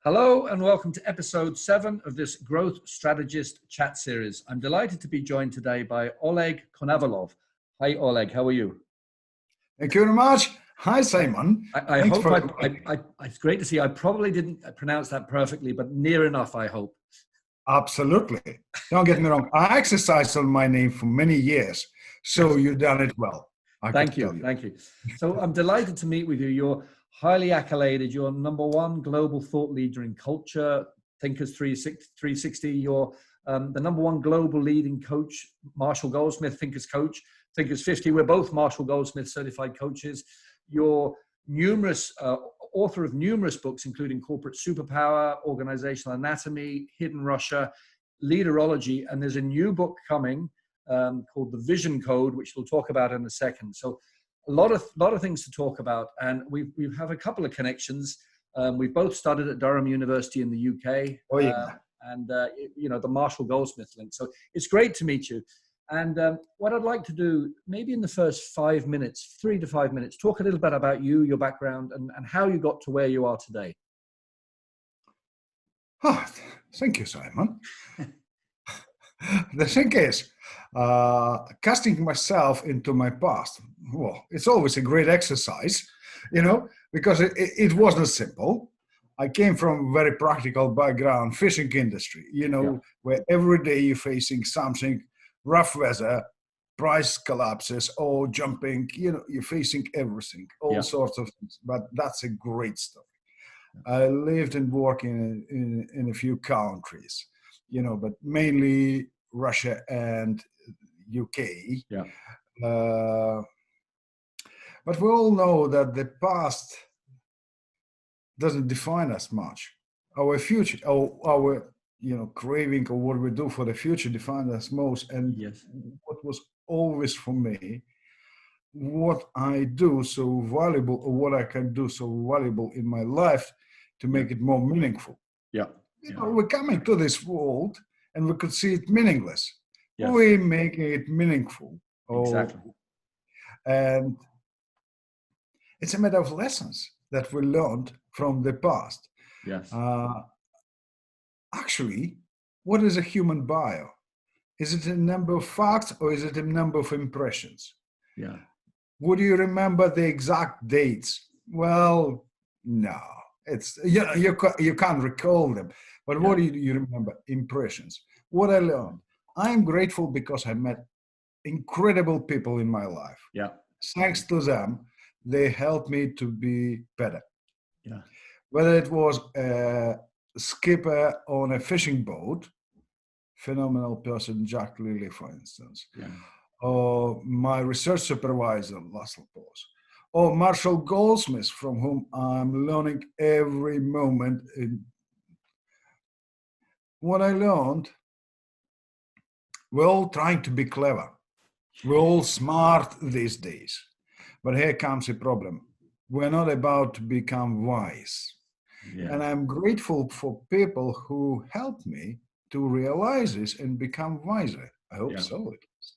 Hello and welcome to episode 7 of this Growth Strategist chat series. I'm delighted to be joined today by Oleg Konovalov. Hi Oleg, how are you? Thank you very much. Hi Simon. I hope it's great to see you. I probably didn't pronounce that perfectly, but near enough, I hope. Absolutely. Don't get me wrong. I exercised on my name for many years, so you've done it well. Thank you. So I'm delighted to meet with you. You're highly accoladed. You're #1 global thought leader in culture, Thinkers 360. You're the #1 global leading coach, Marshall Goldsmith, Thinkers Coach, Thinkers 50. We're both Marshall Goldsmith certified coaches. You're author of numerous books, including Corporate Superpower, Organisational Anatomy, Hidden Russia, Leaderology, and there's a new book coming called The Vision Code, which we'll talk about in a second. So a lot of things to talk about, and we have a couple of connections. We both studied at Durham University in the UK, and the Marshall Goldsmith link. So it's great to meet you. And what I'd like to do, maybe in the first 5 minutes, 3 to 5 minutes, talk a little bit about you, your background, and how you got to where you are today. Oh, thank you, Simon. The thing is, casting myself into my past, well, it's always a great exercise, because it wasn't simple. I came from a very practical background, fishing industry, where every day you're facing something, rough weather, price collapses, or jumping, you're facing everything, all sorts of things. But that's a great story. I lived and worked in a few countries, but mainly Russia and UK. But we all know that the past doesn't define us much. Our future, our craving or what we do for the future defines us most. And what was always for me, what I do so valuable, or what I can do so valuable in my life to make it more meaningful. We're coming to this world and we could see it meaningless. We're making it meaningful. Exactly. And it's a matter of lessons that we learned from the past. Actually, what is a human bio? Is it a number of facts or is it a number of impressions? Would you remember the exact dates? Well, no. It's you can't recall them. But what do you remember? Impressions. What I learned. I'm grateful because I met incredible people in my life. Thanks to them, they helped me to be better. Whether it was a skipper on a fishing boat, phenomenal person, Jack Lilly, for instance, or my research supervisor, Russell Pause, or Marshall Goldsmith, from whom I'm learning every moment. What I learned, we're all trying to be clever. We're all smart these days. But here comes a problem. We're not about to become wise. And I'm grateful for people who helped me to realize this and become wiser. I hope so, at least.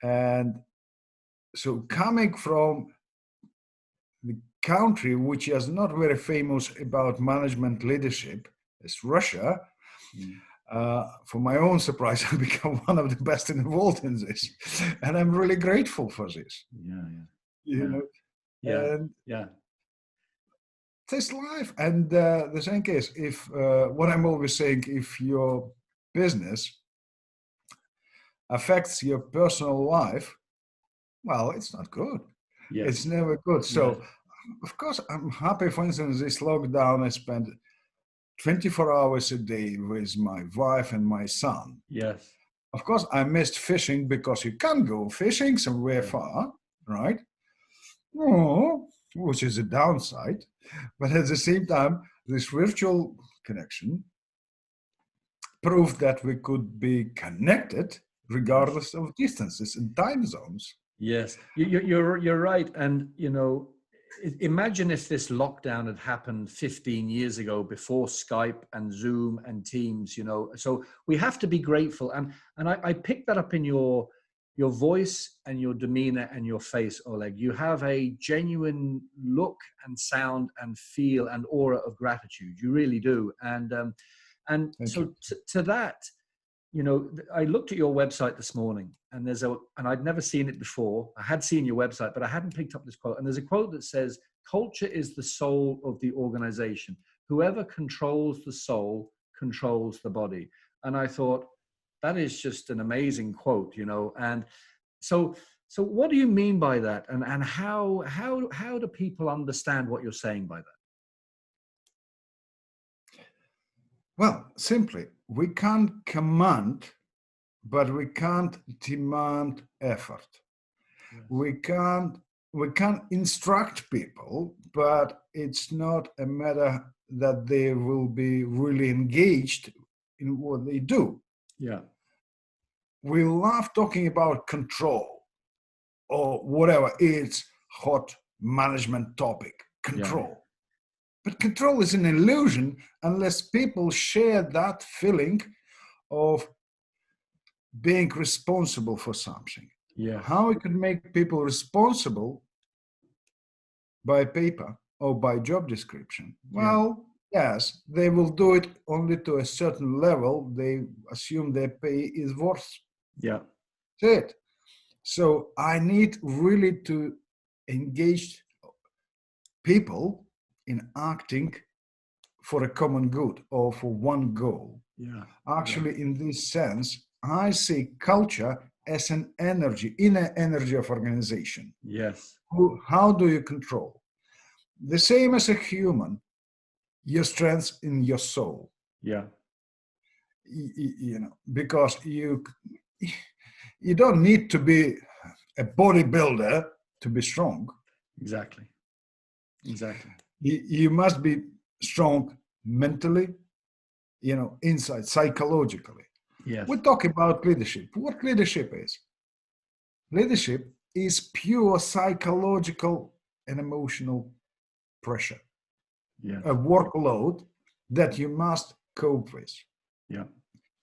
And so coming from the country which is not very famous about management leadership, as Russia, for my own surprise, I become one of the best in the world in this. And I'm really grateful for this. This life. And the thing is, if what I'm always saying, if your business affects your personal life, well, it's not good. It's never good. So, of course, I'm happy, for instance, this lockdown, I spent 24 hours a day with my wife and my son. Of course, I missed fishing because you can't go fishing somewhere far, right? Which is a downside. But at the same time, this virtual connection proved that we could be connected regardless of distances and time zones. You're right. And, imagine if this lockdown had happened 15 years ago, before Skype and Zoom and Teams, so we have to be grateful. And I picked that up in your your voice and your demeanor and your face, Oleg. You have a genuine look and sound and feel and aura of gratitude. You really do. And so to that, you know, I looked at your website this morning, and and I'd never seen it before. I had seen your website, but I hadn't picked up this quote. And there's a quote that says, "Culture is the soul of the organization. Whoever controls the soul controls the body." And I thought, that is just an amazing quote, you know. And so what do you mean by that? And how do people understand what you're saying by that? Well, simply, we can't command, but we can't demand effort. Yes. We can't instruct people, but it's not a matter that they will be really engaged in what they do. Yeah. We love talking about control or whatever. It's hot management topic, control. Yeah. But control is an illusion unless people share that feeling of being responsible for something. Yeah. How we could make people responsible by paper or by job description? Well, yes, they will do it only to a certain level. They assume their pay is worth. Yeah. That's it. So I need really to engage people in acting for a common good or for one goal. Yeah. Actually, in this sense, I see culture as an energy, inner energy of organization. Yes. How do you control? The same as a human, your strengths in your soul. Yeah. You know, because you don't need to be a bodybuilder to be strong. Exactly. You must be strong mentally, you know, inside, psychologically. Yes. We talk about leadership. What leadership is? Leadership is pure psychological and emotional pressure. Yes. A workload that you must cope with. Yeah.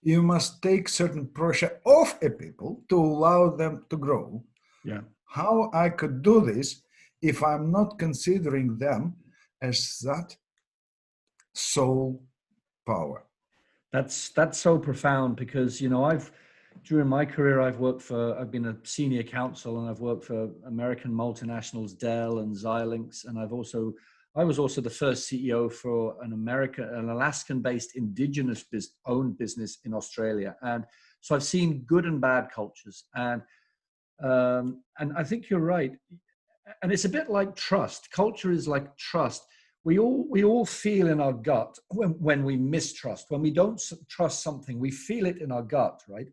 You must take certain pressure off a people to allow them to grow. Yeah. How I could do this if I'm not considering them as that soul power? That's so profound, because, you know, during my career, I've been a senior counsel, and I've worked for American multinationals, Dell and Xilinx. And I was also the first CEO for an Alaskan-based indigenous owned business in Australia. And so I've seen good and bad cultures. And I think you're right. And it's a bit like trust. Culture is like trust. We all feel in our gut when we mistrust, when we don't trust something, we feel it in our gut, right?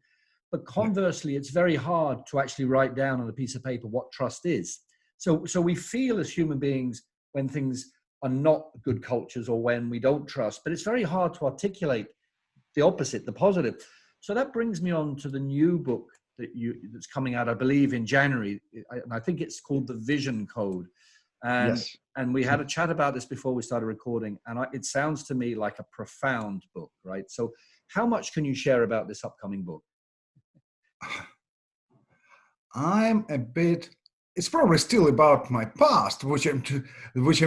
But conversely, it's very hard to actually write down on a piece of paper what trust is. So we feel as human beings when things are not good cultures or when we don't trust, but it's very hard to articulate the opposite, the positive. So that brings me on to the new book that's coming out, I believe, in January. And I think it's called The Vision Code. And we had a chat about this before we started recording, and it sounds to me like a profound book, right? So how much can you share about this upcoming book? It's probably still about my past, which I'm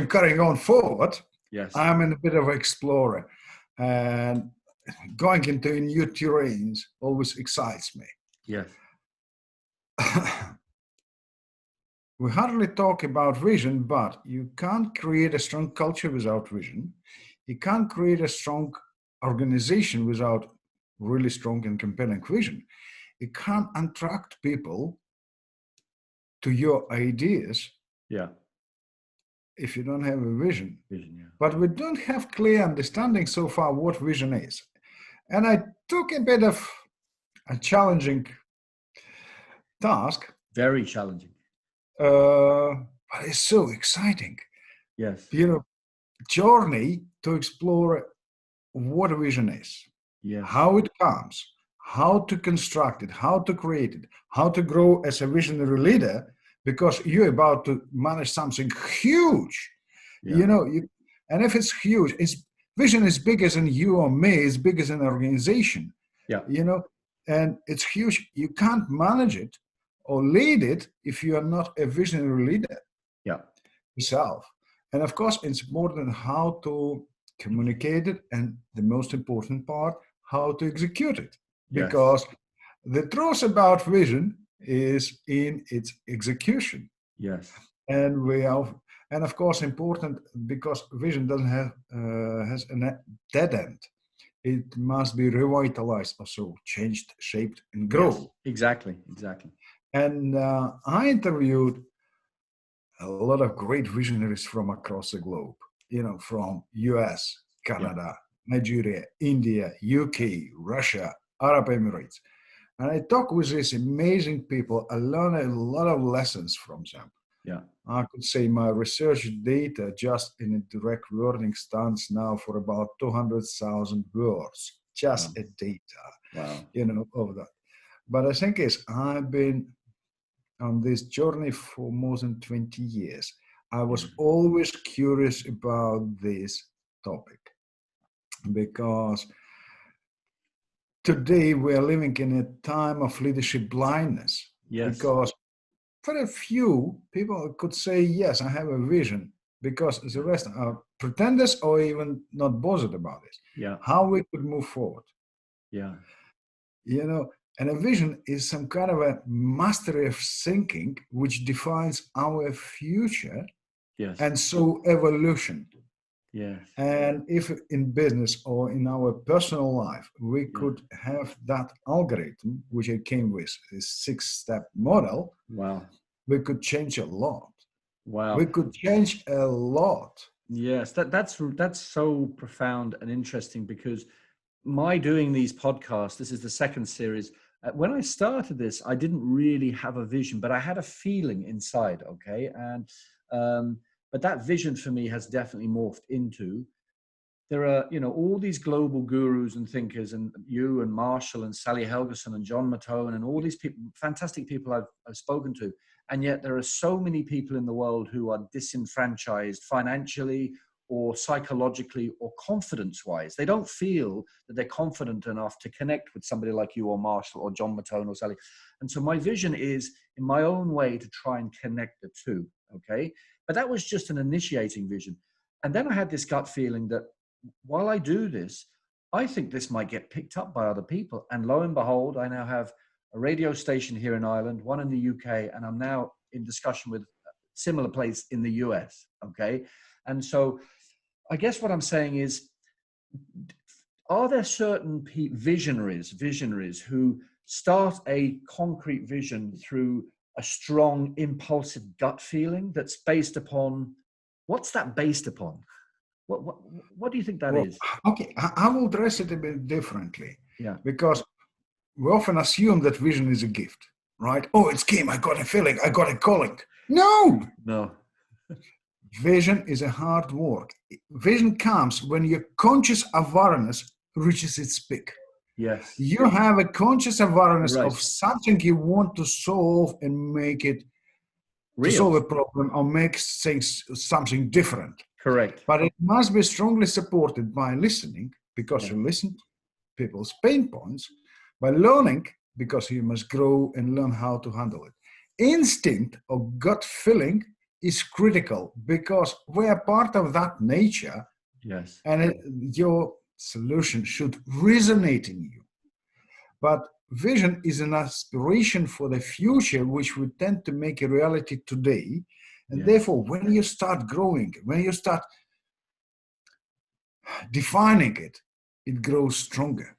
carrying on forward. Yes. I'm a bit of an explorer, and going into new terrains always excites me. Yes. We hardly talk about vision, but you can't create a strong culture without vision. You can't create a strong organization without really strong and compelling vision. You can't attract people to your ideas if you don't have a vision. But we don't have clear understanding so far what vision is. And I took a bit of a challenging task. Very challenging. But it's so exciting. Yes. You know, journey to explore what a vision is. Yes. How it comes, how to construct it, how to create it, how to grow as a visionary leader, because you're about to manage something huge. Yeah. You know, and if it's huge, vision is bigger than you or me, it's bigger than an organization. Yeah. You know, and it's huge. You can't manage it or lead it if you are not a visionary leader yourself. And of course, it's important how to communicate it, and the most important part, how to execute it. Because the truth about vision is in its execution. Yes. And of course, important because vision doesn't have has a dead end. It must be revitalized, also changed, shaped, and grow. Yes, exactly. And I interviewed a lot of great visionaries from across the globe, from US, Canada, Nigeria, India, UK, Russia, Arab Emirates. And I talk with these amazing people. I learn a lot of lessons from them. Yeah. I could say my research data just in a direct wording stands now for about 200,000 words, just a data, of that. But I think I've been on this journey for more than 20 years. I was always curious about this topic because today we are living in a time of leadership blindness. Yes. Because for a few people could say, yes, I have a vision, because the rest are pretenders or even not bothered about it. Yeah. How we could move forward. Yeah. And a vision is some kind of a mastery of thinking which defines our future. Yes. And so evolution. Yes. And if in business or in our personal life, we could have that algorithm, which I came with, this 6-step model, we could change a lot. Wow. We could change a lot. Yes, that's so profound and interesting, because my doing these podcasts, this is the second series. When I started this, I didn't really have a vision, but I had a feeling inside, okay? And but that vision for me has definitely morphed into, there are, all these global gurus and thinkers, and you and Marshall and Sally Helgeson and John Mattone and all these people, fantastic people I've spoken to. And yet there are so many people in the world who are disenfranchised financially or psychologically or confidence-wise. They don't feel that they're confident enough to connect with somebody like you or Marshall or John Mattone or Sally. And so my vision is, in my own way, to try and connect the two, okay? But that was just an initiating vision. And then I had this gut feeling that while I do this, I think this might get picked up by other people. And lo and behold, I now have a radio station here in Ireland, one in the UK, and I'm now in discussion with a similar place in the US, okay? And so I guess what I'm saying is, are there certain visionaries who start a concrete vision through a strong, impulsive gut feeling that's based upon, what's that based upon? What do you think that is? Okay, I will address it a bit differently. Yeah. Because we often assume that vision is a gift, right? Oh, it's came, I got a feeling, I got a calling. No. Vision is a hard work. Vision comes when your conscious awareness reaches its peak. Yes. You have a conscious awareness of something you want to solve and make it real. To solve a problem or make things something different. Correct. But it must be strongly supported by listening, because you listen to people's pain points, by learning, because you must grow and learn how to handle it. Instinct or gut feeling is critical, because we are part of that nature. Yes. And your solution should resonate in you. But vision is an aspiration for the future, which we tend to make a reality today. And therefore, when you start growing, when you start defining it, it grows stronger.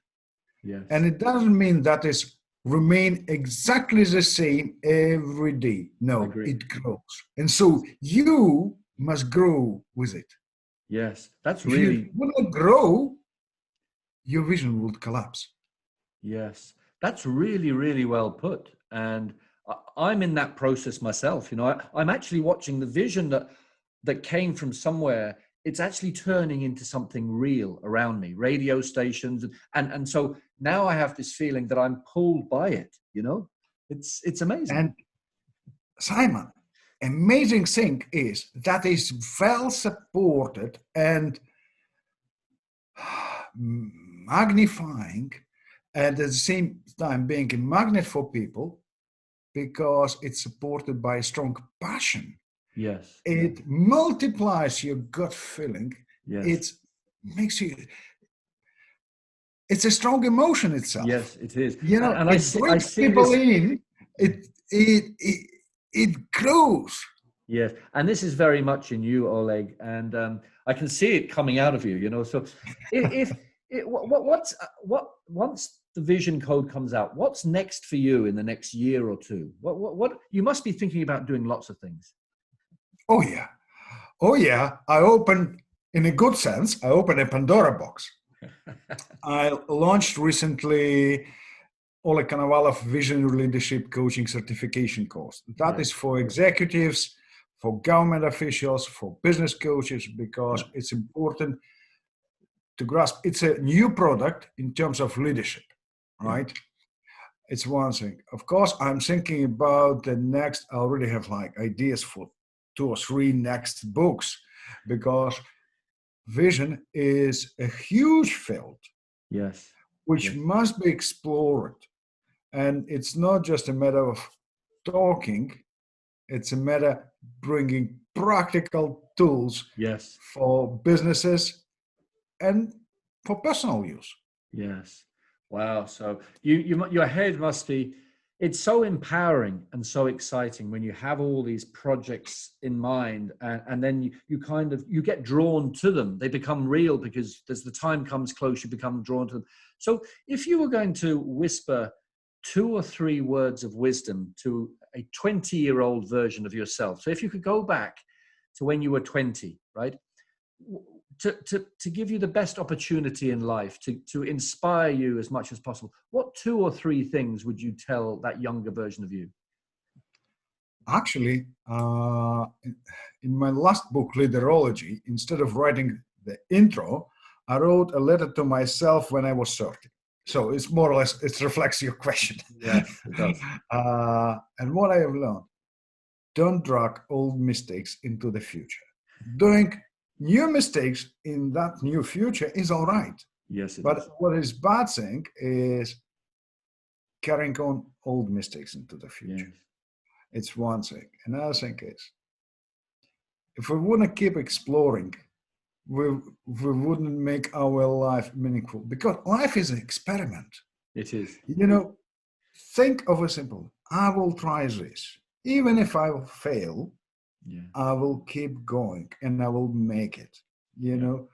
Yes. And it doesn't mean that it remain exactly the same every day. No, it grows. And so you must grow with it. Yes, that's if really... you want to grow, your vision will collapse. Yes, that's really, really well put. And I'm in that process myself. I'm actually watching the vision that came from somewhere. It's actually turning into something real around me, radio stations. And so now I have this feeling that I'm pulled by it, it's amazing. And Simon, amazing thing is that is well supported and magnifying, and at the same time being a magnet for people, because it's supported by a strong passion. Yes. It multiplies your gut feeling. Yes. It makes you, it's a strong emotion itself. Yes, it is. You know, and it brings people in, it grows. Yes, and this is very much in you, Oleg, and I can see it coming out of you. You know, so once the vision code comes out, what's next for you in the next year or two? What you must be thinking about doing lots of things. Oh yeah. I open, in a good sense, I open a Pandora box. I launched recently Oleg Konovalov Visionary Leadership Coaching Certification course. That is for executives, for government officials, for business coaches, because it's important to grasp. It's a new product in terms of leadership, right? It's one thing. Of course, I'm thinking about the next, I already have like ideas for 2 or 3 next books, because vision is a huge field. Yes. Which must be explored. And it's not just a matter of talking, it's a matter of bringing practical tools for businesses and for personal use. Yes. Wow. So your head must be, it's so empowering and so exciting when you have all these projects in mind, and then you get drawn to them. They become real because as the time comes close, you become drawn to them. So if you were going to whisper 2 or 3 words of wisdom to a 20-year-old version of yourself, so if you could go back to when you were 20, right, to give you the best opportunity in life, to inspire you as much as possible, what 2 or 3 things would you tell that younger version of you? Actually, in my last book, Leaderology, instead of writing the intro, I wrote a letter to myself when I was 30. So it's more or less, it reflects your question. Yes, it does. And what I have learned, don't drag old mistakes into the future. Doing new mistakes in that new future is all right. Yes, but what is bad thing is carrying on old mistakes into the future. Yes. It's one thing. Another thing is, if we want to keep exploring, we wouldn't make our life meaningful, because life is an experiment. It is. You know, think of a simple, I will try this. Even if I will fail, I will keep going and I will make it. You know,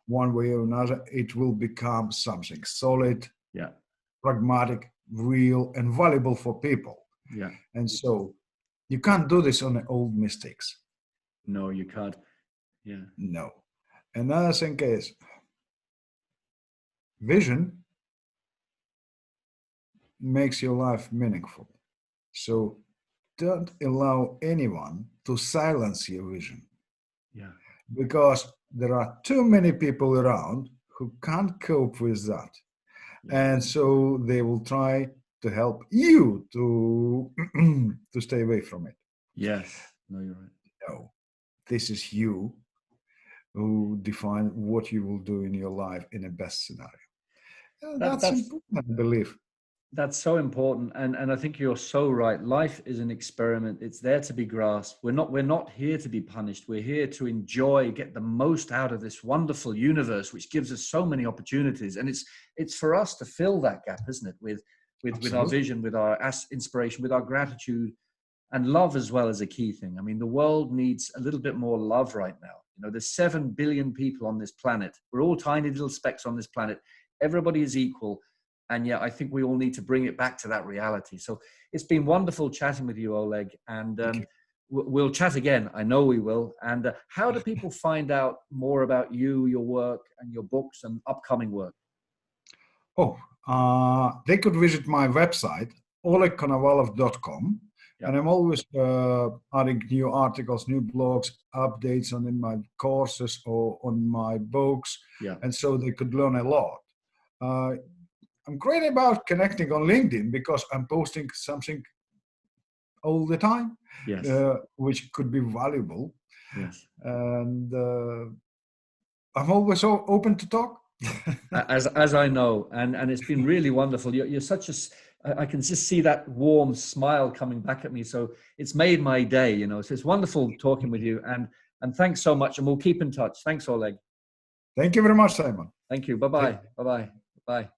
one way or another, it will become something solid, pragmatic, real, and valuable for people. Yeah. And so you can't do this on the old mistakes. No, you can't. Yeah. No. Another thing is, vision makes your life meaningful. So don't allow anyone to silence your vision. Yeah. Because there are too many people around who can't cope with that. Yeah. And so they will try to help you to stay away from it. Yes. No, you're right. No. This is you who define what you will do in your life in the best scenario. That's important, I believe. That's so important, and I think you're so right. Life is an experiment. It's there to be grasped. We're not here to be punished. We're here to enjoy, get the most out of this wonderful universe, which gives us so many opportunities. And it's for us to fill that gap, isn't it? With our vision, with our inspiration, with our gratitude, and love as well as a key thing. I mean, the world needs a little bit more love right now. You know, there's 7 billion people on this planet. We're all tiny little specks on this planet. Everybody is equal. And yet I think we all need to bring it back to that reality. So it's been wonderful chatting with you, Oleg. And we'll chat again. I know we will. And how do people find out more about you, your work, and your books and upcoming work? They could visit my website, olegkonovalov.com. Yep. And I'm always adding new articles, new blogs, updates on in my courses or on my books. Yeah. And so they could learn a lot. I'm great about connecting on LinkedIn because I'm posting something all the time, yes. Which could be valuable. Yes. And I'm always open to talk. as I know, and it's been really wonderful. You're such a I can just see that warm smile coming back at me. So it's made my day, you know. So it's wonderful talking with you, and thanks so much. And we'll keep in touch. Thanks, Oleg. Thank you very much, Simon. Thank you. Bye-bye. Bye-bye. Bye.